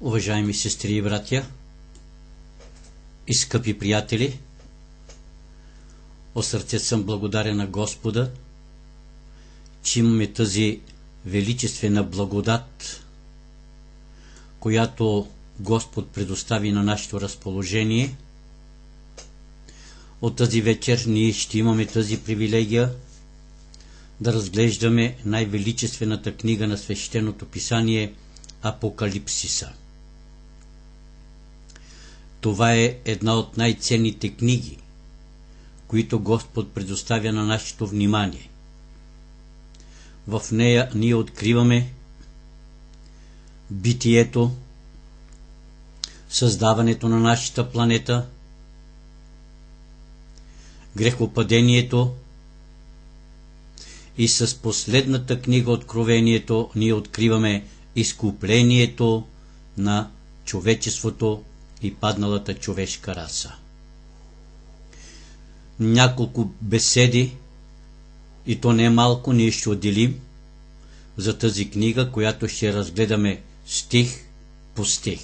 Уважаеми сестри и братя и скъпи приятели, от сърце съм благодарен на Господа, че имаме тази величествена благодат, която Господ предостави на нашето разположение. От тази вечер ние ще имаме тази привилегия да разглеждаме най-величествената книга на Свещеното писание Апокалипсиса. Това е една от най-ценните книги, които Господ предоставя на нашето внимание. В нея ние откриваме битието, създаването на нашата планета, грехопадението и с последната книга Откровението ние откриваме изкуплението на човечеството и падналата човешка раса. Няколко беседи, и то не малко, ние ще отделим за тази книга, която ще разгледаме стих по стих.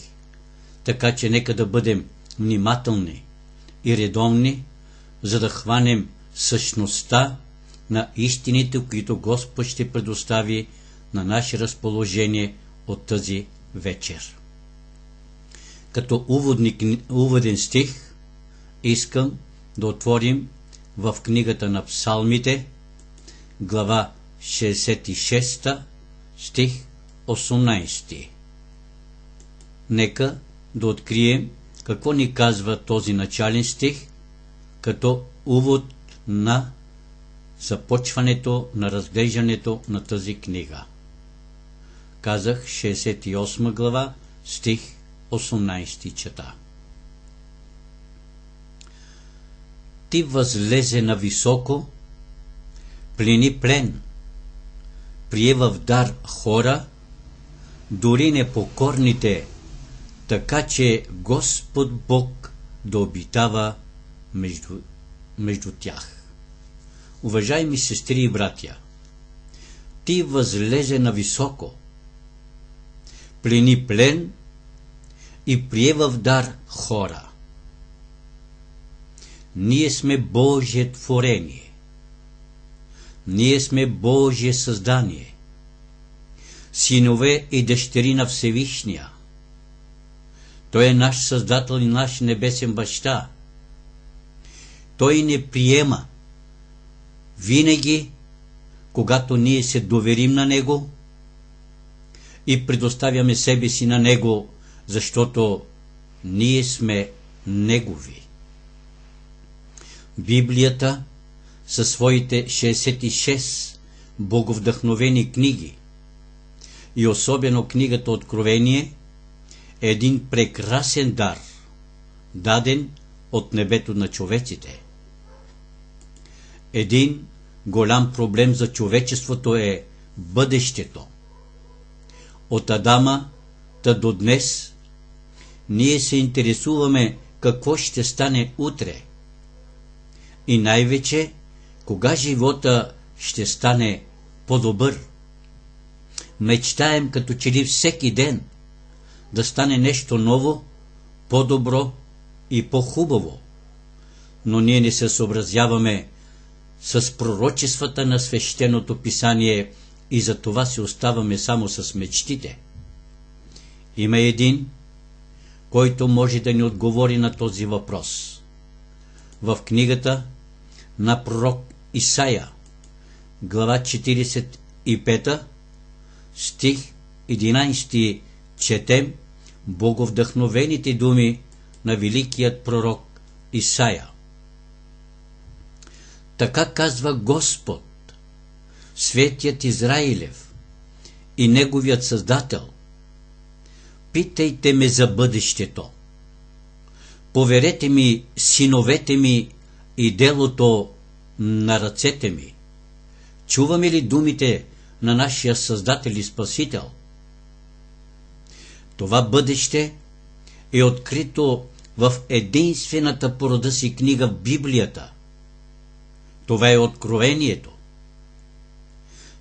Така че нека да бъдем внимателни и редовни, за да хванем същността на истините, които Господ ще предостави на наше разположение от тази вечер. Като уводен стих искам да отворим в книгата на Псалмите, глава 66, стих 18. Нека да открием какво ни казва този начален стих като увод на започването на разглеждането на тази книга. Казах 68 глава, стих 18 чета. Ти възлезе на високо, плени плен, прие в дар хора, дори непокорните, така че Господ Бог да обитава между тях. Уважаеми сестри и братя, ти възлезе на високо, плени плен и прие в дар хора. Ние сме Божие творение. Ние сме Божие създание. Синове и дъщери на Всевишния. Той е наш Създател и наш небесен баща. Той не приема винаги, когато ние се доверим на Него и предоставяме себе си на Него, защото ние сме Негови. Библията със своите 66 боговдъхновени книги и особено книгата Откровение е един прекрасен дар, даден от небето на човеците. Един голям проблем за човечеството е бъдещето. От Адама та до днес ние се интересуваме какво ще стане утре и най-вече кога живота ще стане по-добър. Мечтаем като че ли всеки ден да стане нещо ново, по-добро и по-хубаво, но ние не се съобразяваме с пророчествата на Свещеното писание и за това се оставаме само с мечтите. Има един, който може да ни отговори на този въпрос. В книгата на пророк Исаия, глава 45, стих 11, четем боговдъхновените думи на великият пророк Исаия. Така казва Господ, Светият Израилев и Неговият Създател. Питайте ме за бъдещето. Поверете ми синовете ми и делото на ръцете ми. Чуваме ли думите на нашия Създател и Спасител? Това бъдеще е открито в единствената по рода си книга в Библията. Това е Откровението.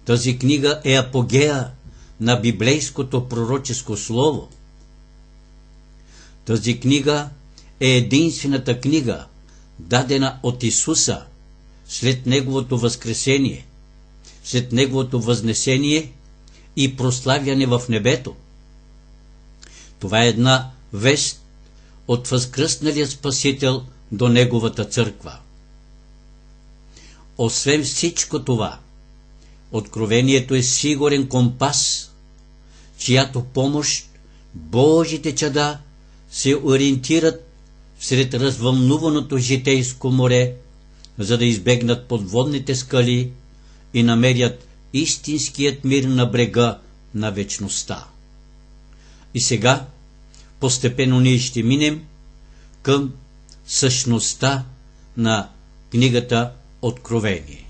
Тази книга е апогея на библейското пророческо слово. Тази книга е единствената книга, дадена от Исуса след Неговото възкресение, след Неговото възнесение и прославяне в небето. Това е една вест от възкръсналия Спасител до Неговата църква. Освен всичко това, Откровението е сигурен компас, чиято помощ Божите чада се ориентират сред развълнуваното житейско море, за да избегнат подводните скали и намерят истинският мир на брега на вечността. И сега постепенно ние ще минем към същността на книгата Откровение.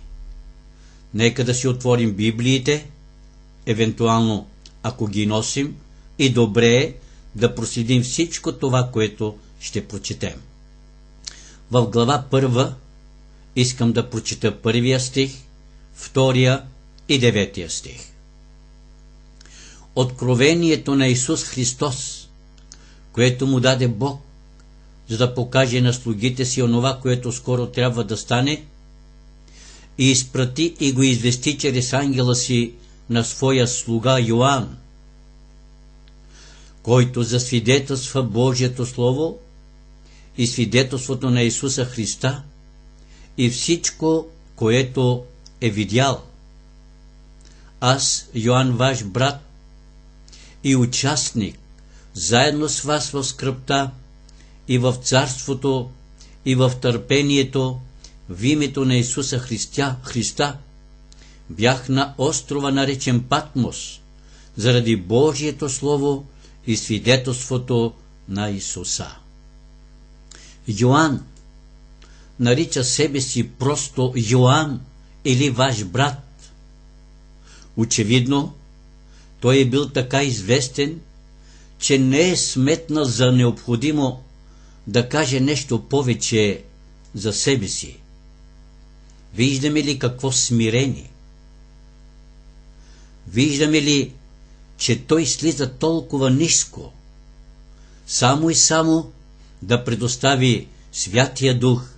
Нека да си отворим Библиите, евентуално ако ги носим, и добре е да проследим всичко това, което ще прочетем. В глава 1 искам да прочета 1 стих, 2 и 9 стих. Откровението на Исус Христос, което му даде Бог, за да покаже на слугите си онова, което скоро трябва да стане, и изпрати и го извести чрез ангела си на своя слуга Йоан, който засвидетелства Божието Слово и свидетелството на Исуса Христа и всичко, което е видял. Аз, Йоан, ваш брат и участник, заедно с вас в скръбта и в царството и в търпението, в името на Исуса Христа, бях на острова наречен Патмос, заради Божието Слово и свидетелството на Исуса. Йоан нарича себе си просто Йоан или ваш брат. Очевидно, той е бил така известен, че не е сметнал за необходимо да каже нещо повече за себе си. Виждаме ли какво смирение? Виждаме ли, че той слиза толкова ниско, само и само да предостави Святия Дух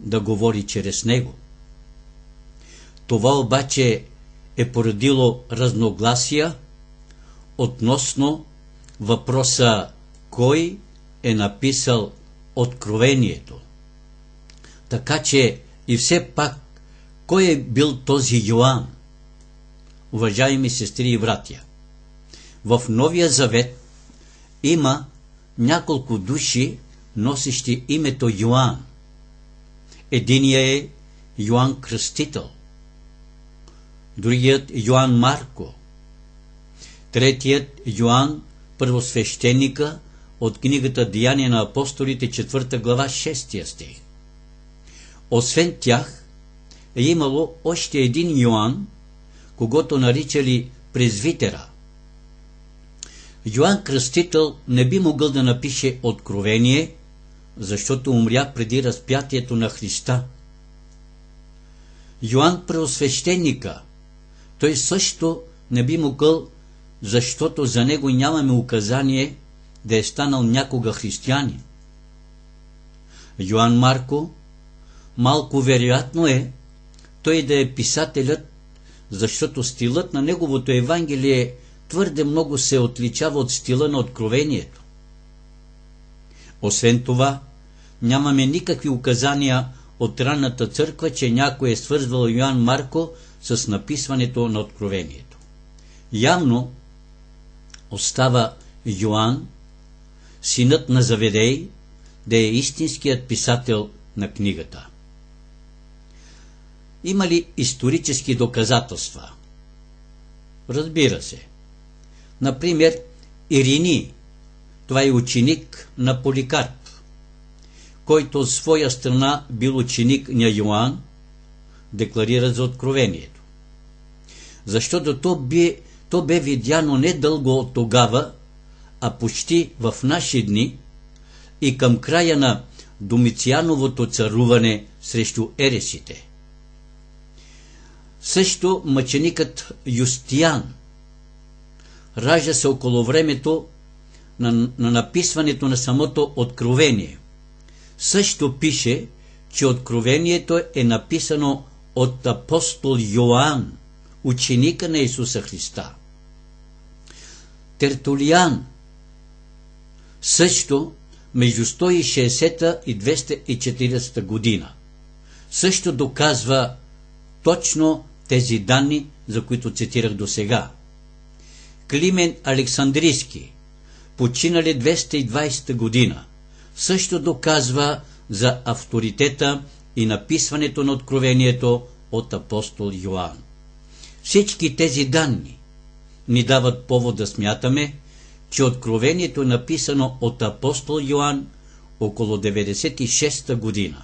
да говори чрез него? Това обаче е породило разногласия относно въпроса кой е написал Откровението. Така че и все пак кой е бил този Йоан? Уважаеми сестри и братя, в Новия Завет има няколко души, носещи името Йоан. Единият е Йоан Кръстител, другият Йоан Марко, третият Йоан Първосвещеника от книгата Деяния на апостолите, 4 глава, 6 стих. Освен тях е имало още един Йоан, когото наричали презвитера. Йоан Кръстител не би могъл да напише Откровение, защото умря преди разпятието на Христа. Йоан Преосвещеника, той също не би могъл, защото за него нямаме указание да е станал някога християнин. Йоан Марко, малко вероятно е той да е писателят, защото стилът на неговото Евангелие твърде много се отличава от стила на Откровението. Освен това, нямаме никакви указания от ранната църква, че някой е свързвал Йоан Марко с написването на Откровението. Явно остава Йоан, синът на Заведей, да е истинският писател на книгата. Има ли исторически доказателства? Разбира се. Например, Ирини, това е ученик на Поликарп, който от своя страна бил ученик на Йоан, декларира за Откровението. Защото то бе видяно не дълго от тогава, а почти в наши дни и към края на Домициановото царуване срещу ересите. Също мъченикът Юстиян ражда се около времето на написването на самото откровение. Също пише, че откровението е написано от апостол Йоан, ученика на Исуса Христа. Тертулиан също между 160 и 240 година също доказва точно тези данни, за които цитирах досега. Климен Александрийски, починали 220 година, също доказва за авторитета и написването на откровението от апостол Йоан. Всички тези данни ни дават повод да смятаме, че откровението е написано от апостол Йоан около 96 година.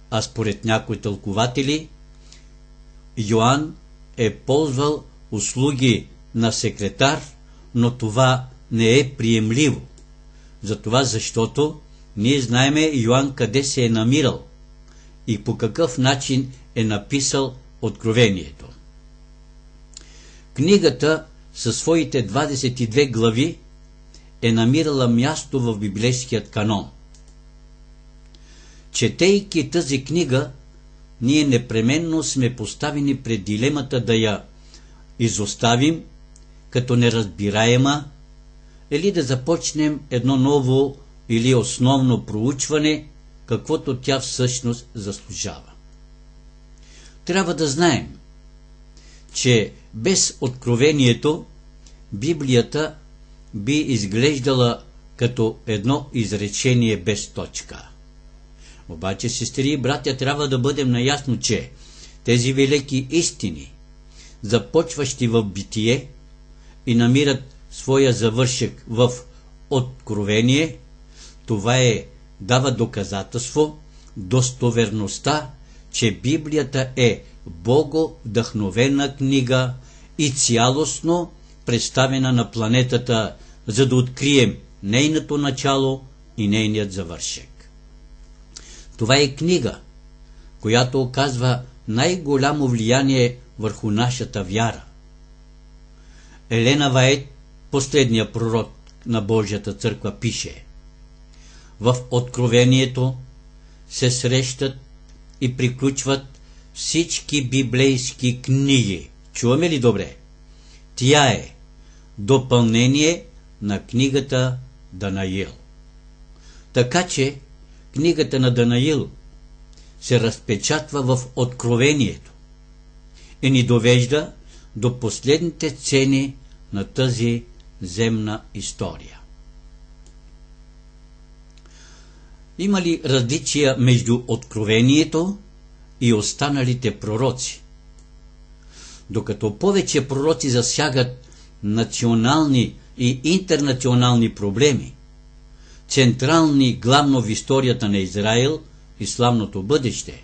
А според някои тълкователи, Йоан е ползвал услуги на секретар, но това не е приемливо. Затова защото ние знаеме Йоан къде се е намирал и по какъв начин е написал откровението. Книгата със своите 22 глави е намирала място в библейският канон. Четейки тази книга, ние непременно сме поставени пред дилемата да я изоставим като неразбираема или да започнем едно ново или основно проучване, каквото тя всъщност заслужава. Трябва да знаем, че без откровението Библията би изглеждала като едно изречение без точка. Обаче, сестри и братя, трябва да бъдем наясно, че тези велики истини, започващи в битие и намират своя завършек в откровение, това дава доказателство, достоверността, че Библията е боговдъхновена книга и цялостно представена на планетата, за да открием нейното начало и нейният завършек. Това е книга, която оказва най-голямо влияние върху нашата вяра. Елена Вайт, последния пророк на Божията църква, пише: в откровението се срещат и приключват всички библейски книги. Чуваме ли добре? Тя е допълнение на книгата Данаил. Така че книгата на Данаил се разпечатва в откровението и ни довежда до последните сцени на тази земна история. Има ли различия между откровението и останалите пророци? Докато повече пророци засягат национални и интернационални проблеми, централни главно в историята на Израил и славното бъдеще,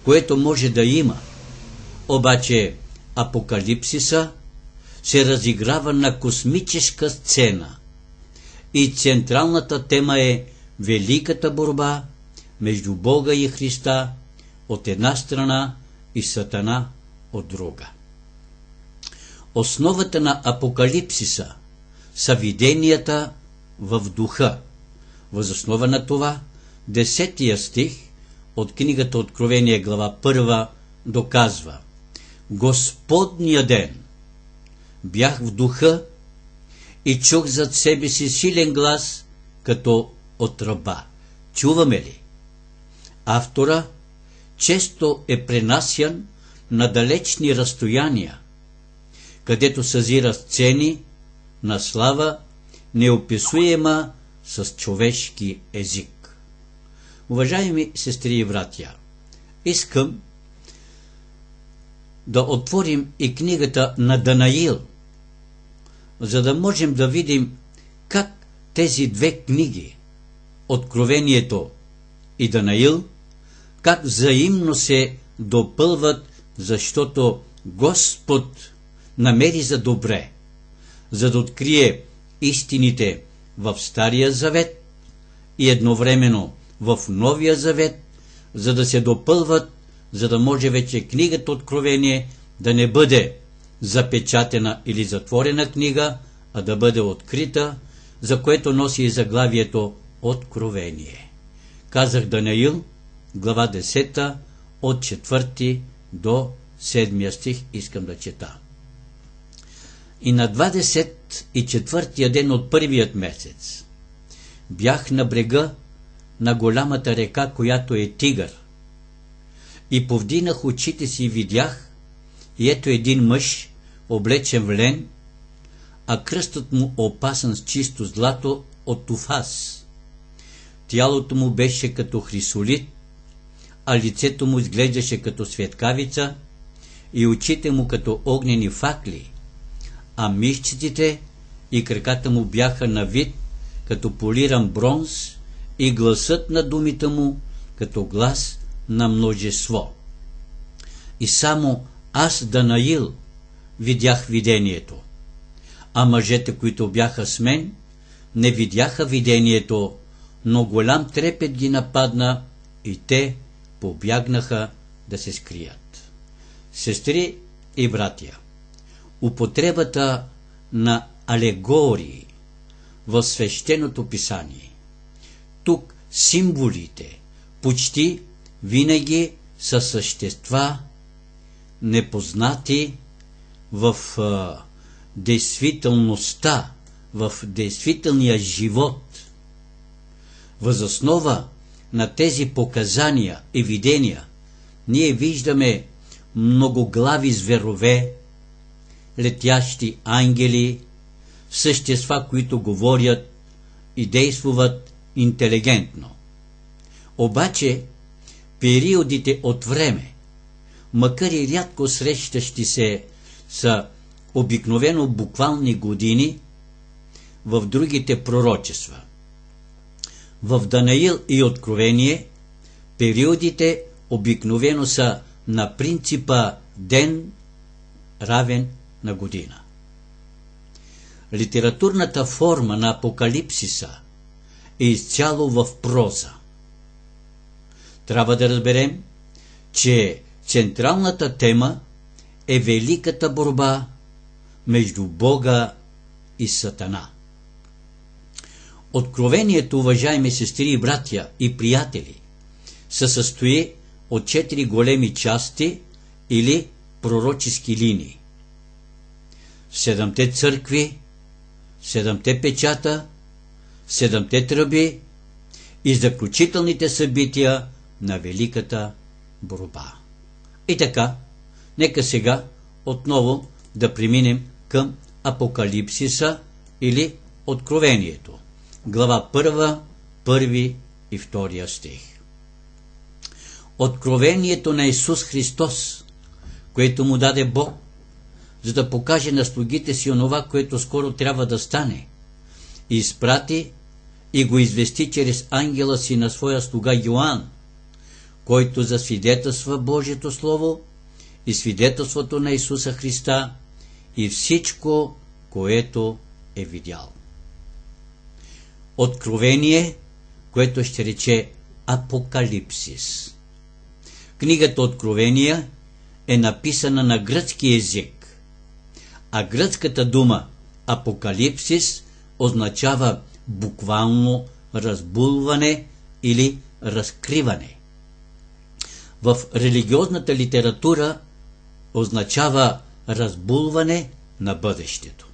което може да има, обаче Апокалипсиса се разиграва на космическа сцена и централната тема е великата борба между Бога и Христа от една страна и Сатана от друга. Основата на Апокалипсиса са виденията в духа. Въз основа на това 10 стих от книгата Откровение, глава 1, доказва: Господния ден бях в духа и чух зад себе си силен глас като от ръба. Чуваме ли? Автора често е пренасян на далечни разстояния, където съзира сцени на слава, неописуема с човешки език. Уважаеми сестри и братя, искам да отворим и книгата на Данаил, за да можем да видим как тези две книги, Откровението и Данаил, как взаимно се допълват, защото Господ намери за добре, за да открие истините в Стария Завет и едновременно в Новия Завет, за да се допълват, за да може вече книгата Откровение да не бъде запечатена или затворена книга, а да бъде открита, за което носи и заглавието Откровение. Казах Данаил, глава 10, от 4 до 7 стих искам да чета. И на 24-тия ден от първият месец бях на брега на голямата река, която е Тигър, и повдигнах очите си и видях, и ето един мъж, облечен в лен, а кръстът му опасан с чисто злато от Тофаз. Тялото му беше като хрисолит, а лицето му изглеждаше като светкавица и очите му като огнени факли, а мишците и краката му бяха на вид като полиран бронз и гласът на думите му като глас на множество. И само аз, Данаил, видях видението, а мъжете, които бяха с мен, не видяха видението, но голям трепет ги нападна и те побягнаха да се скрият. Сестри и братя, употребата на алегории в свещеното писание, тук символите почти винаги са същества, непознати в действителността, в действителния живот. Въз основа на тези показания и видения ние виждаме многоглави зверове, летящи ангели, същества, които говорят и действуват интелигентно. Обаче периодите от време, макар и рядко срещащи се, са обикновено буквални години в другите пророчества. В Данаил и Откровение периодите обикновено са на принципа ден равен на година. Литературната форма на Апокалипсиса е изцяло в проза. Трябва да разберем, че централната тема е великата борба между Бога и Сатана. Откровението, уважаеми сестри и братя и приятели, се състои от 4 големи части или пророчески линии. 7 църкви, 7 печата, 7 тръби и заключителните събития на великата борба. И така, нека сега отново да преминем към Апокалипсиса или Откровението. Глава 1, 1 и 2 стих. Откровението на Исус Христос, което му даде Бог, за да покаже на слугите си онова, което скоро трябва да стане, и изпрати и го извести чрез ангела си на своя слуга Йоан, който засвидетелства Божието Слово и свидетелството на Исуса Христа и всичко, което е видял. Откровение, което ще рече Апокалипсис. Книгата Откровения е написана на гръцки език, а гръцката дума Апокалипсис означава буквално разбулване или разкриване. В религиозната литература означава разбулване на бъдещето.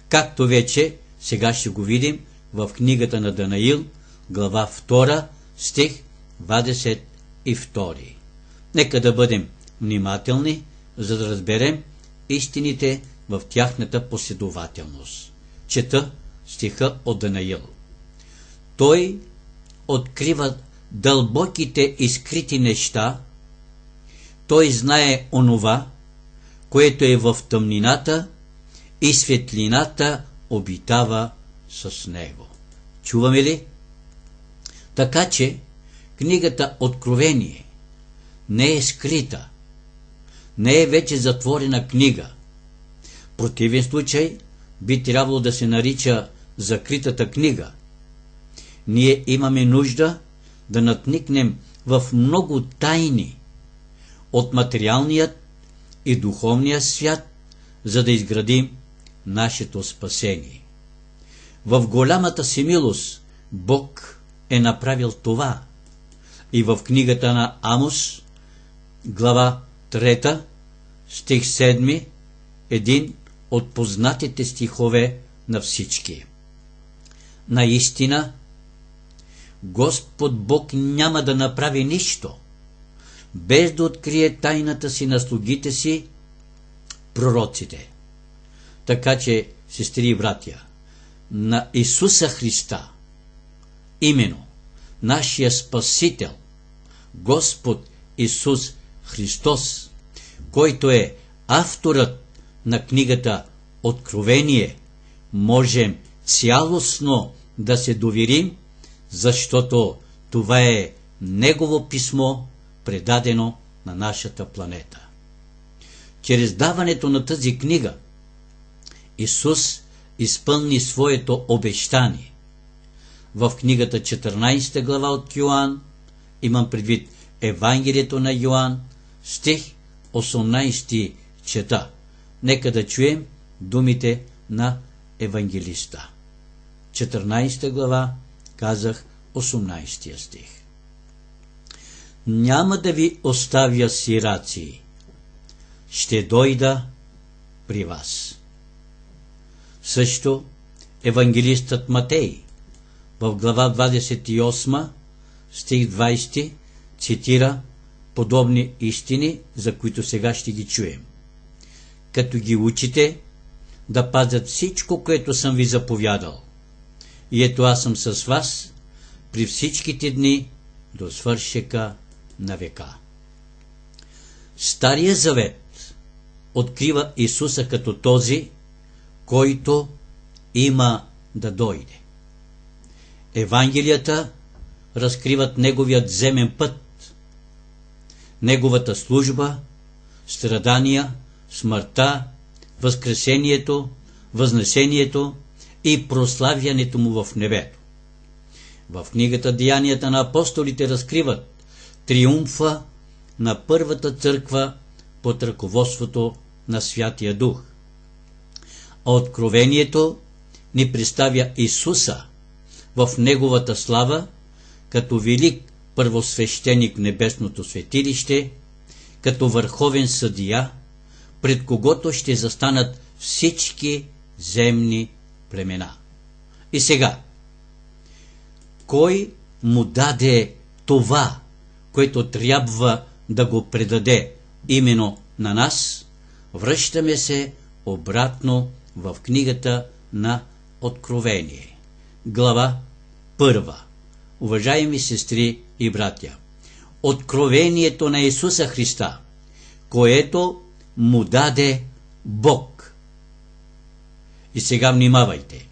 Както вече сега ще го видим в книгата на Данаил, глава 2, стих 22. Нека да бъдем внимателни, за да разберем истините в тяхната последователност. Чета стиха от Данаил. Той открива дълбоките и скрити неща, той знае онова, което е в тъмнината, и светлината обитава с него. Чуваме ли? Така че книгата Откровение не е скрита, не е вече затворена книга. В противен случай би трябвало да се нарича закритата книга. Ние имаме нужда да надникнем в много тайни от материалният и духовния свят, за да изградим нашето спасение. В голямата си милост Бог е направил това. И в книгата на Амос, глава 3, стих 7, един от познатите стихове на всички. Наистина, Господ Бог няма да направи нищо, без да открие тайната си на слугите си, пророците. Така че, сестри и братя, на Исуса Христа, именно нашия Спасител, Господ Исус Христос, който е авторът на книгата Откровение, можем цялостно да се доверим, защото това е Негово писмо, предадено на нашата планета. Чрез даването на тази книга Исус изпълни своето обещание. В книгата 14 глава от Йоан, имам предвид Евангелието на Йоан, стих 18 чета. Нека да чуем думите на евангелиста. 14 глава, казах 18 стих. Няма да ви оставя сираци, ще дойда при вас. Също евангелистът Матей в глава 28, стих 20, цитира подобни истини, за които сега ще ги чуем. Като ги учите, да пазят всичко, което съм ви заповядал. И ето аз съм с вас при всичките дни до свършека на века. Стария завет открива Исуса като този, който има да дойде. Евангелията разкриват Неговият земен път, Неговата служба, страдания, смъртта, възкресението, възнесението и прославянето Му в небето. В книгата Деянията на апостолите разкриват триумфа на първата църква под ръководството на Святия Дух. А Откровението ни представя Исуса в Неговата слава, като велик първосвещеник в небесното светилище, като върховен съдия, пред когото ще застанат всички земни племена. И сега, кой му даде това, което трябва да го предаде именно на нас? Връщаме се обратно в книгата на Откровение. Глава 1. Уважаеми сестри и братя, откровението на Исуса Христа, което му даде Бог. И сега внимавайте,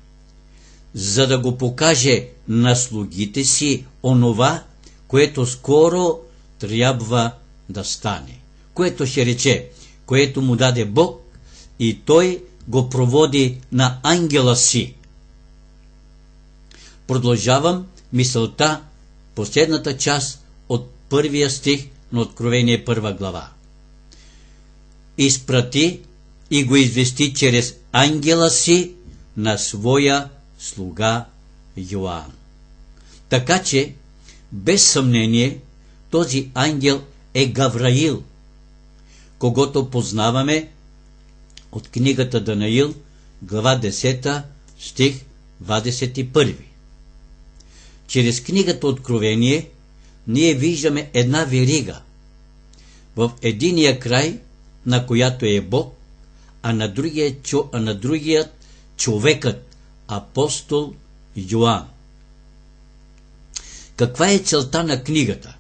за да го покаже на слугите си онова, което скоро трябва да стане, което ще рече, което му даде Бог, и той го проводи на ангела си. Продължавам мисълта, последната част от първия стих на Откровение 1 глава. Изпрати и го извести чрез ангела си на своя слуга Йоан. Така че, без съмнение, този ангел е Гавраил, когото познаваме от книгата Данаил, глава 10, стих 21. Чрез книгата Откровение ние виждаме една верига, в единия край на която е Бог, а на другият човекът, апостол Йоан. Каква е целта на книгата?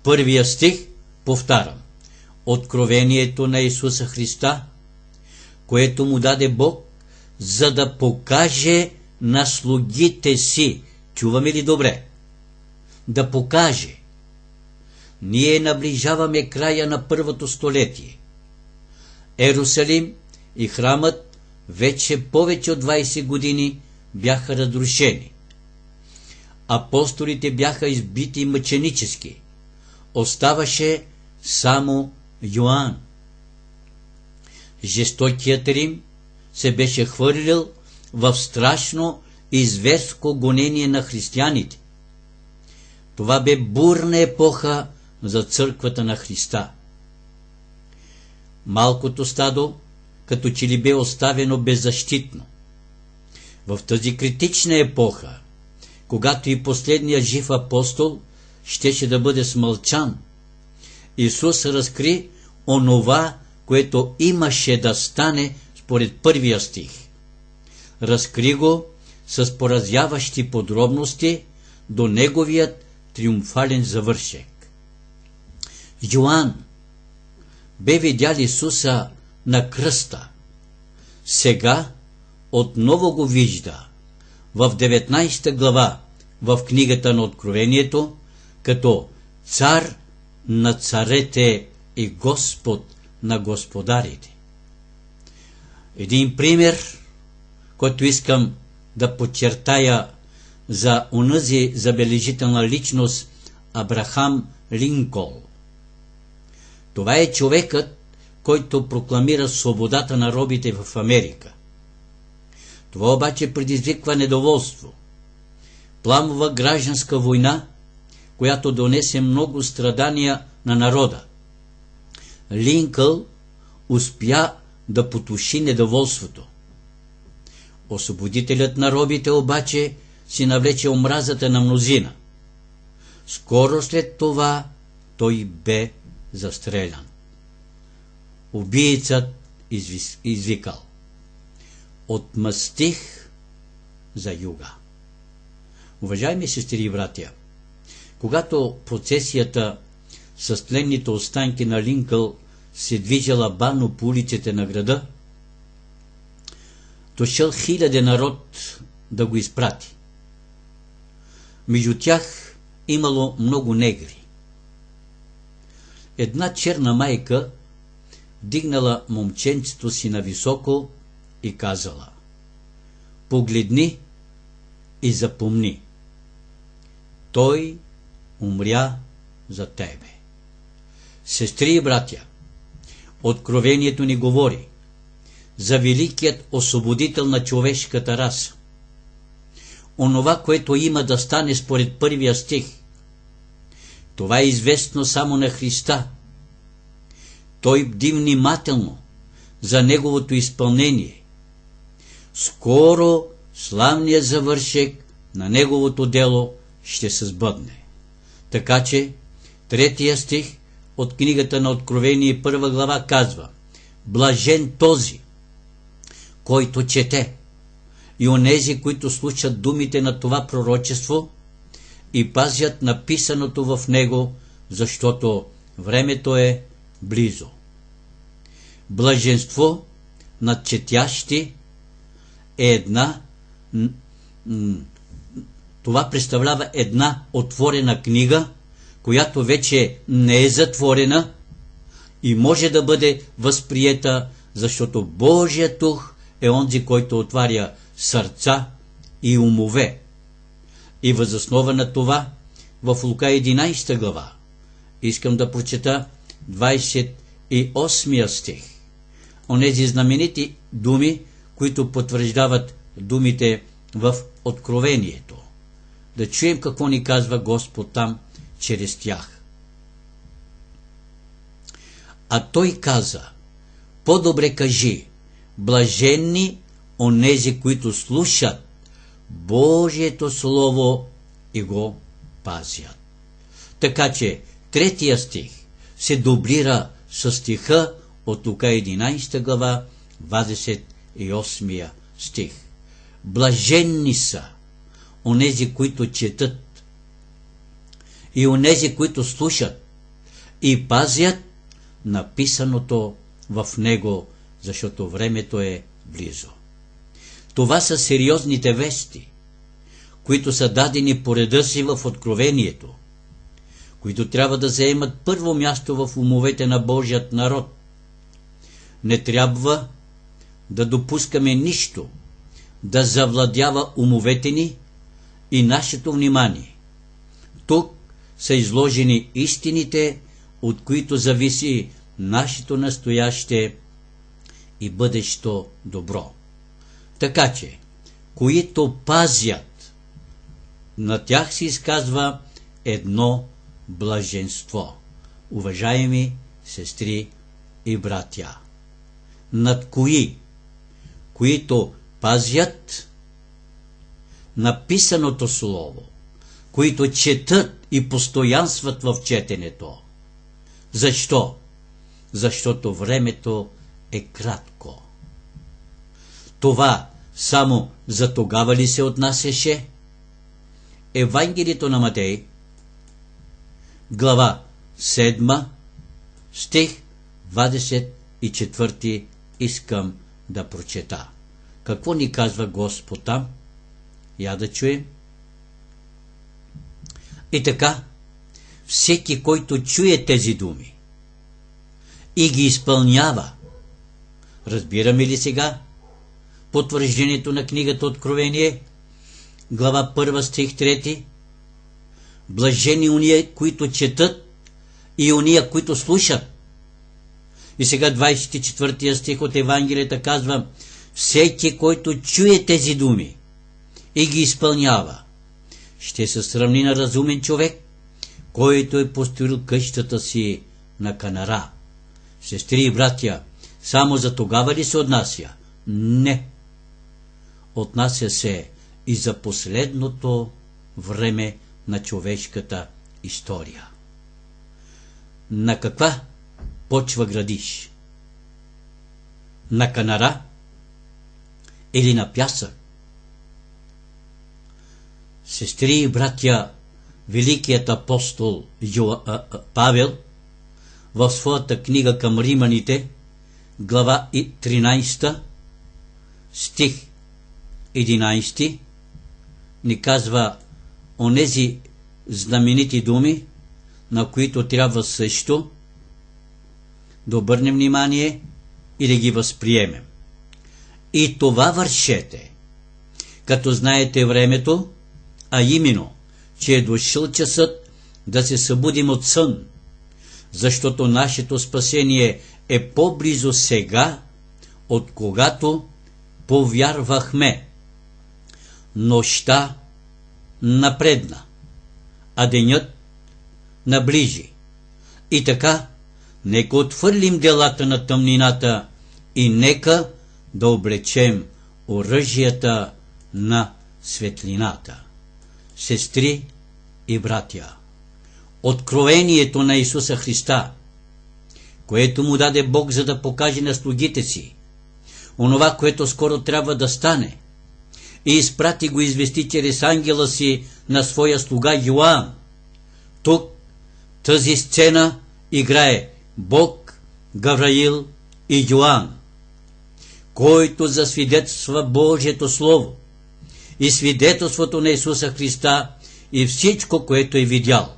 Първия стих, повтарям, откровението на Исуса Христа, което му даде Бог, за да покаже на слугите си. Чуваме ли добре? Да покаже. Ние наближаваме края на първото столетие. Ерусалим и храмът вече повече от 20 години бяха разрушени. Апостолите бяха избити мъченически. Оставаше само Йоан. Жестокият Рим се беше хвърлил в страшно и зверско гонение на християните. Това бе бурна епоха за църквата на Христа. Малкото стадо като че ли бе оставено беззащитно. В тази критична епоха, когато и последният жив апостол щеше да бъде смълчан, Исус разкри онова, което имаше да стане според първия стих. Разкри го с поразяващи подробности до неговият триумфален завършек. Йоан бе видял Исуса на кръста. Сега отново го вижда в 19 глава в книгата на Откровението като цар на царете и Господ на господарите. Един пример, който искам да подчертая за онази забележителна личност Абрахам Линколн. Това е човекът, който прокламира свободата на робите в Америка. Това обаче предизвиква недоволство. Пламова гражданска война, която донесе много страдания на народа. Линкълн успя да потуши недоволството. Освободителят на робите обаче си навлече омразата на мнозина. Скоро след това той бе застрелян. Убийцът извикал: отмъстих за юга. Уважаеми сестри и братя, когато процесията с тленните останки на Линкълн се движала бавно по улиците на града, дошъл хиляди народ да го изпрати. Между тях имало много негри. Една черна майка дигнала момченцето си нависоко и казала: погледни и запомни, той умря за тебе. Сестри и братя, Откровението ни говори за великият освободител на човешката раса. Онова, което има да стане според първия стих, това е известно само на Христа. Той бди внимателно за неговото изпълнение. Скоро славният завършек на неговото дело ще се сбъдне. Така че, 3 стих от книгата на Откровение 1 глава казва: блажен този, който чете, и онези, които слушат думите на това пророчество и пазят написаното в него, защото времето е близо. Блаженство над четящи е това представлява една отворена книга, която вече не е затворена и може да бъде възприета, защото Божият дух е онзи, който отваря сърца и умове. И въз основа на това в Лука 11 глава искам да прочета 28 стих. Онези знаменити думи, които потвърждават думите в Откровението. Да чуем какво ни казва Господ там чрез тях. А той каза: по-добре кажи, блаженни онези, които слушат Божието Слово и го пазят. Така че 3 стих се дублира с стиха от Лука 11 глава 28 стих. Блаженни са онези, които четат, и онези, които слушат и пазят написаното в него, защото времето е близо. Това са сериозните вести, които са дадени по реда си в Откровението, които трябва да заемат първо място в умовете на Божият народ. Не трябва да допускаме нищо да завладява умовете ни и нашето внимание. Тук са изложени истините, от които зависи нашето настояще и бъдещо добро. Така че, които пазят. На тях се изказва едно блаженство. Уважаеми сестри и братя, над кои? Които пазят написаното слово, които четат и постоянстват в четенето. Защо? Защото времето е кратко. Това само за тогава ли се отнасяше? Евангелието на Матей, глава 7, стих 24 искам да прочета. Какво ни казва Господ там? Я да чуем. И така, всеки, който чуе тези думи и ги изпълнява, разбираме ли сега потвърждението на книгата Откровение, глава 1, стих 3? Блажени уния, които четат, и уния, които слушат. И сега 24 стих от Евангелията казва: всеки, който чуе тези думи и ги изпълнява, ще се сравни на разумен човек, който е построил къщата си на канара. Сестри и братя, само за тогава ли се отнася? Не. Отнася се и за последното време на човешката история. На каква почва градиш? На канара или на пясък? Сестри и братя, великият апостол Павел в своята книга към риманите, глава 13, стих 11, ни казва онези знаменити думи, на които трябва също да обърнем внимание и да ги възприемем. И това вършете, като знаете времето, а именно, че е дошъл часът да се събудим от сън, защото нашето спасение е по-близо сега, от когато повярвахме. Нощта напредна, а денят наближи. И така, нека отхвърлим делата на тъмнината и нека да облечем оръжията на светлината. Сестри и братя, откровението на Исуса Христа, което му даде Бог, за да покаже на слугите си онова, което скоро трябва да стане, и изпрати го извести чрез ангела си на своя слуга Йоан. Тук тази сцена играе Бог, Гавраил и Йоан, който засвидетелства Божието Слово и свидетелството на Исуса Христа и всичко, което е видял.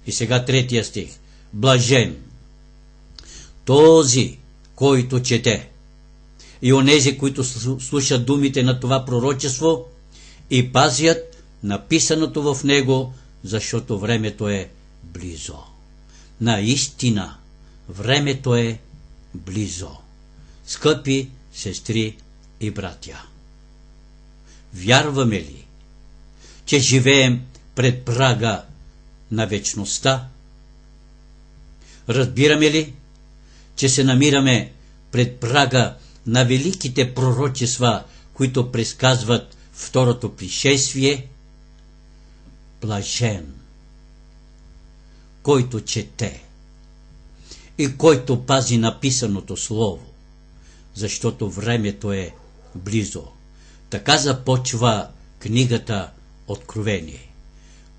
И сега 3 стих. Блажен този, който чете, и онези, които слушат думите на това пророчество и пазят написаното в него, защото времето е близо. Наистина, времето е близо. Скъпи сестри и братя, вярваме ли, че живеем пред прага на вечността? Разбираме ли, че се намираме пред прага на великите пророчества, които предсказват второто пришествие? Блажен, който чете и който пази написаното слово, защото времето е близо. Така започва книгата Откровение.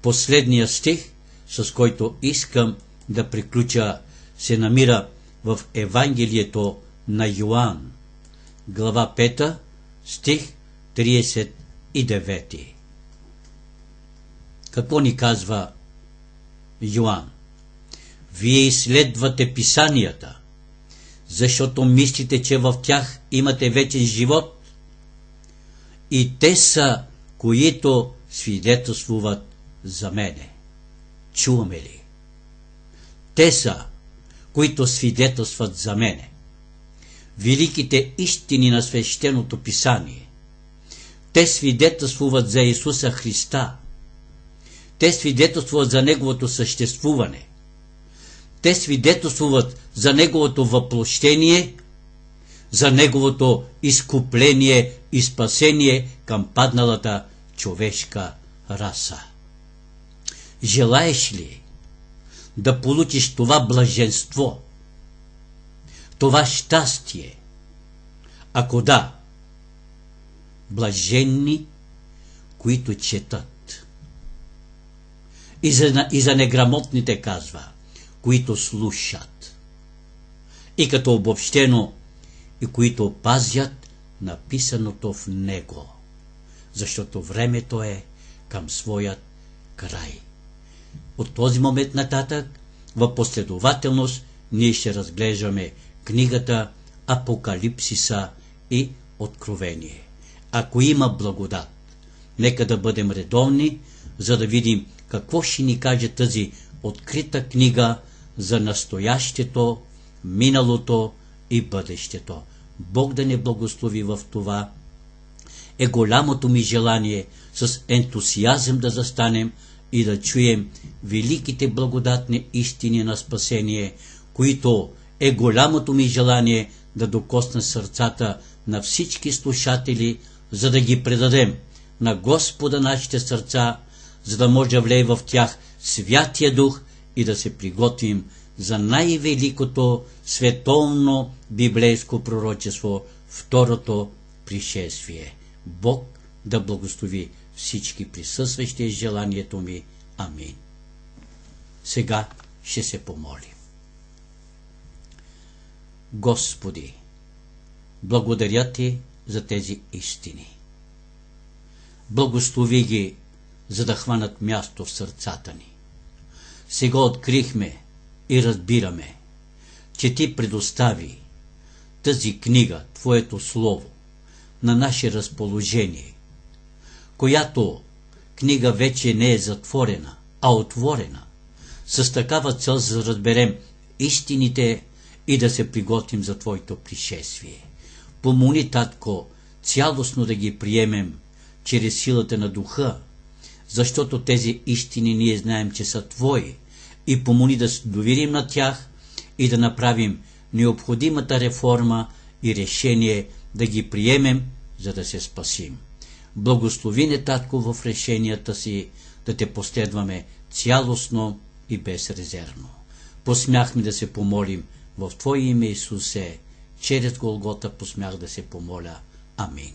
Последният стих, с който искам да приключа, се намира в Евангелието на Йоан, глава 5, стих 39. Какво ни казва Йоан? Вие изследвате писанията, защото мислите, че в тях имате вечен живот, и те са, които свидетелствуват за мене. Чуваме ли? Те са, които свидетелстват за мене. Великите истини на свещеното писание, Те свидетелствуват за Исуса Христа. Те свидетелствуват за Неговото съществуване. Те свидетелствуват за Неговото въплощение, за Неговото изкупление и спасение към падналата човешка раса. Желаеш ли да получиш това блаженство, това щастие? Ако да, блаженни, които четат. И за неграмотните казва, които слушат. И като обобщено, и които пазят написаното в него, защото времето е към своят край. От този момент нататък, в последователност, ние ще разглеждаме книгата Апокалипсиса и Откровение. Ако има благодат, нека да бъдем редовни, за да видим какво ще ни каже тази открита книга за настоящето, миналото и бъдещето. Бог да не благослови в това. Е голямото ми желание с ентусиазъм да застанем и да чуем великите благодатни истини на спасение, които е голямото ми желание да докосна сърцата на всички слушатели, за да ги предадем на Господа нашите сърца, за да може да влее в тях Святия Дух и да се приготвим за най-великото световно библейско пророчество, второто пришествие. Бог да благослови всички присъстващи, желанието ми. Амин. Сега ще се помолим. Господи, благодаря Ти за тези истини. Благослови ги, за да хванат място в сърцата ни. Сега открихме и разбираме, че Ти предостави тази книга, Твоето Слово, на наше разположение, която книга вече не е затворена, а отворена, с такава цел за да разберем истините и да се приготвим за Твоето пришествие. Помоли, Татко, цялостно да ги приемем чрез силата на Духа, защото тези истини ние знаем, че са Твои, и помоли да се доверим на тях и да направим необходимата реформа и решение да ги приемем, за да се спасим. Благослови не, Татко, в решенията си да Те последваме цялостно и безрезервно. Посмяхме да се помолим в Твое име, Исусе, чрез Голгота посмях да се помоля. Амин.